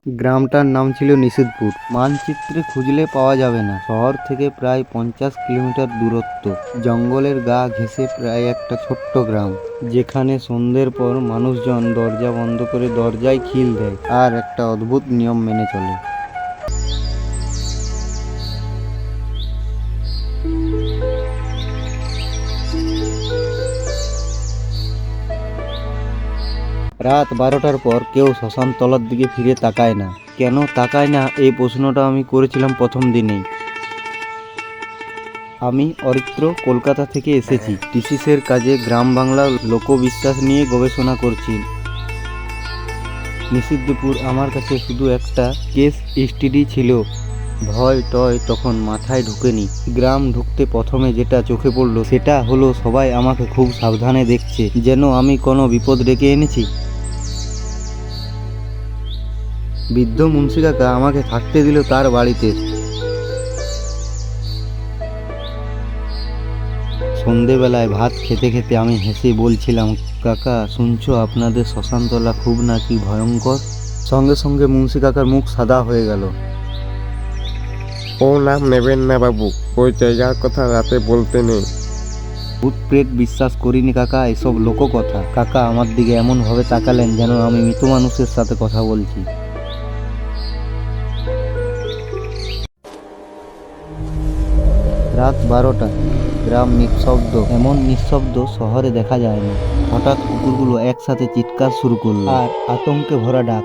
গ্রামটার নাম ছিল নিশিতপুর। মানচিত্রে খুঁজলে পাওয়া যাবে না। শহর থেকে প্রায় 50 কিলোমিটার দূরত্ব, জঙ্গলের গা ঘেঁষে প্রায় একটা ছোট্ট গ্রাম, যেখানে সন্ধ্যের পর মানুষজন দরজা বন্ধ করে দরজায় খিল দেয় আর একটা অদ্ভুত নিয়ম মেনে চলে। রাত 12টার পর কেউ শ্মশান তলার দিকে ফিরে তাকায় না। কেন তাকায় না, এই প্রশ্নটা আমি করেছিলাম প্রথম দিনেই। আমি অরিত্র, কলকাতা থেকে এসেছি। টিসিসের কাজে গ্রাম বাংলার লোকবিশ্বাস নিয়ে গবেষণা করছি। নিশিতপুর আমার কাছে শুধু একটা কেস স্টাডি ছিল। ভয় টয় তখন মাথায় ঢুকেনি। গ্রাম ঢুকতে প্রথমে যেটা চোখে পড়লো সেটা হলো সবাই আমাকে খুব সাবধানে দেখছে, যেন আমি কোনো বিপদ ডেকে এনেছি। বৃদ্ধ মুন্সি কাকা আমাকে থাকতে দিল তার বাড়িতে। সন্ধেবেলায় ভাত খেতে খেতে আমি হেসে বলছিলাম, কাকা শুনছো আপনাদের শ্মশানতলা খুব নাকি ভয়ঙ্কর? সঙ্গে সঙ্গে মুন্সি কাকার মুখ সাদা হয়ে গেল। ও নাম নেবেন না বাবু, ওই জায়গার কথা রাতে বলতে নেই। ভূত প্রেত বিশ্বাস করিনি কাকা, এসব লোককথা। কাকা আমার দিকে এমন ভাবে তাকালেন যেন আমি মৃত মানুষের সাথে কথা বলছি। রাত 12টা, গ্রাম নিঃশব্দ। এমন নিঃশব্দ শহরে দেখা যায় না। হঠাৎ কুকুরগুলো একসাথে চিৎকার শুরু করলো আর আতঙ্কে ভরা ডাক।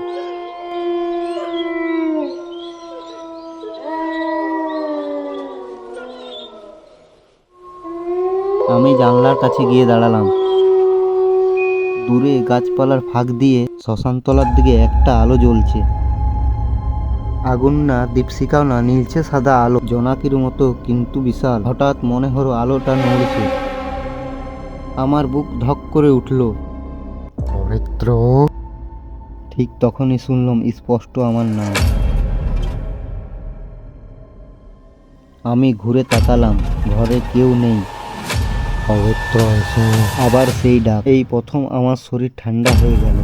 আমি জানলার কাছে গিয়ে দাঁড়ালাম। দূরে গাছপালার ফাঁক দিয়ে শ্মশানতলার দিকে একটা আলো জ্বলছে। আগুন না, দীপশিখাও না, নীলচে সাদা আলো, জোনাকির মতো কিন্তু বিশাল। হঠাৎ মনে হলো আলোটা নড়ছে। আমার বুক ধক করে উঠল। অরিত্র। ঠিক তখনই শুনলাম স্পষ্ট আমার নাম। আমি ঘুরে তাকালাম, ঘরে কেউ নেই। অরিত্র এসো। আবার সেই ডাক। এই প্রথম আমার শরীর ঠান্ডা হয়ে গেল।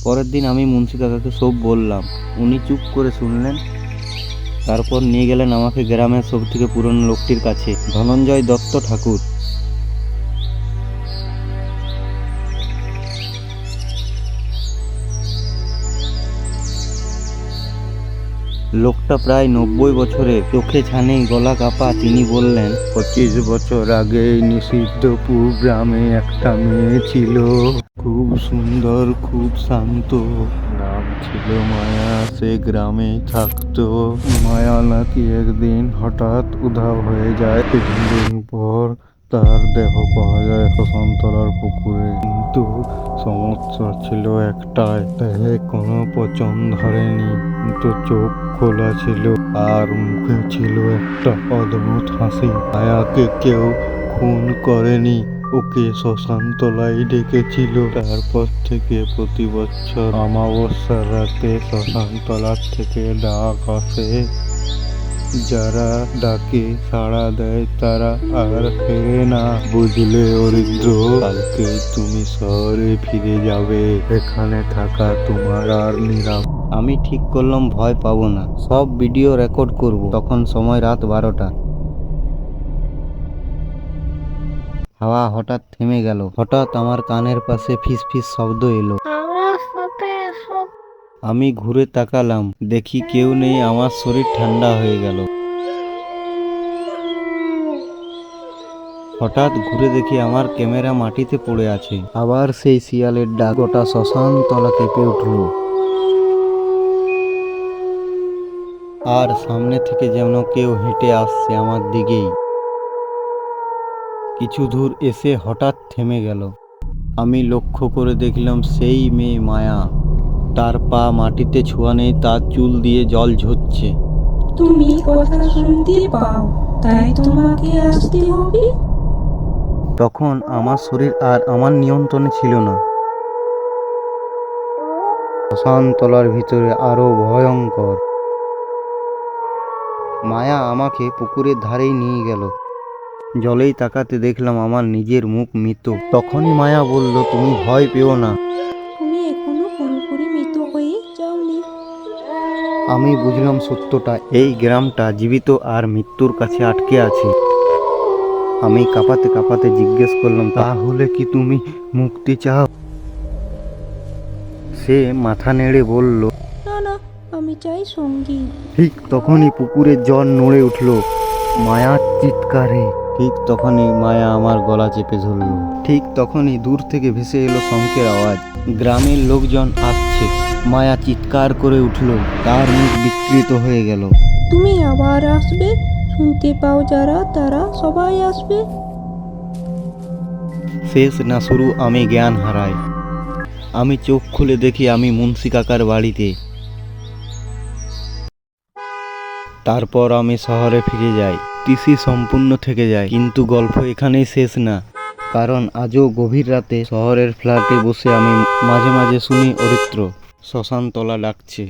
পরের দিন আমি মুন্সি কাকাকে সব বললাম। উনি চুপ করে শুনলেন। তারপর নিয়ে গেলেন আমাকে গ্রামের সব থেকে পুরনো লোকটির কাছে, ধনঞ্জয় দত্ত ঠাকুর। লোকটা প্রায় 90 বছরের, চোখে ছানি, গলা কাপা। তিনি বললেন, 25 বছর আগে নিষিদ্ধপুর গ্রামে একটা মেয়ে ছিল, খুব সুন্দর, খুব শান্ত, নাম ছিল মায়া। সে গ্রামেই থাকতো। মায়া নাকি একদিন হঠাৎ উধাও হয়ে যায়। 3 দিন পর তার দেহ পাওয়া যায় শ্মশানতলার পুকুরে। কিন্তু সমস্যা ছিল একটাই, দেহে কোনো পচন ধরেনি, কিন্তু চোখ খোলা ছিল আর মুখে ছিল একটা অদ্ভুত হাসি। মায়াকে কেউ খুন করেনি, ওকে শ্মশানতলায় ডেকেছিল। তারপর থেকে প্রতি বছর অমাবস্যার রাতে শ্মশানতলার থেকে ডাক আসে। যারা ডাকে সাড়া দেয় তারা আর ফেরে না। বুঝলে অরিত্র, কালকে তুমি শহরে ফিরে যাবে। এখানে থাকা তোমার আর নিরাপদ। আমি ঠিক করলাম ভয় পাবো না, সব ভিডিও রেকর্ড করব। তখন সময় রাত 12টা। হাওয়া হঠাৎ থেমে গেল। হঠাৎ আমার কানের পাশে ফিসফিস শব্দ এলো। আমি ঘুরে তাকালাম, দেখি কেউ নেই। আমার শরীর ঠান্ডা হয়ে গেল। হঠাৎ ঘুরে দেখি আমার ক্যামেরা মাটিতে পড়ে আছে। আবার সেই শিয়ালের ডাক। গোটা শ্মশান তলা কেঁপে উঠল। আর সামনে থেকে যেন কেউ হেঁটে আসছে আমার দিকেই। কিছু দূর এসে হঠাৎ থেমে গেল। আমি লক্ষ্য করে দেখলাম সেই মেয়ে মায়া। তার পা মাটিতে ছোঁয়া নেই, তার চুল দিয়ে জল ঝরছে। তুমি কথা শুনতে পাও, তাই তোমাকে আসতে হবে। তখন আমার শরীর আর আমার নিয়ন্ত্রণে ছিল না। শ্মশানতলার ভিতরে আরো ভয়ঙ্কর। মায়া আমাকে পুকুরের ধারেই নিয়ে গেল। জলেই তাকাতে দেখলাম আমার নিজের মুখ মৃত। তখনই মায়া বলল, তুমি ভয় পেও না। তুমি এখনো পুরোপুরি মৃত হয়ে যাওনি। আমি বুঝলাম সত্যটা, এই গ্রামটা জীবিত আর মৃত্যুর কাছে আটকে আছে। আমি কাঁপাতে কাঁপাতে জিজ্ঞেস করলাম, তাহলে কি তুমি মুক্তি চাও? সে মাথা নেড়ে বলল, না না, আমি চাই সঙ্গী। ঠিক তখনই পুকুরের জল নড়ে উঠল মায়ার চিৎকারে। ঠিক তখনই মায়া আমার গলা চেপে ধরল। ঠিক তখনই দূর থেকে ভেসে এলো শঙ্খের আওয়াজ। গ্রামের লোকজন আসছে। মায়া চিৎকার করে উঠল, তার মুখ বিকৃত হয়ে গেল। তুমি আবার আসবে, শুনতে পাও যারা তারা সবাই আসবে। শেষ না শুরু আমি জ্ঞান হারাই। আমি চোখ খুলে দেখি আমি মুন্সি কাকার বাড়িতে। তারপর আমি শহরে ফিরে যাই। টিসি সম্পূর্ণ থেকে যায়, কিন্তু গল্প এখানেই শেষ না। কারণ আজও গভীর রাতে শহরের ফ্ল্যাটে বসে আমি মাঝে মাঝে শুনি অরিত্র শ্মশানতলা ডাকছে।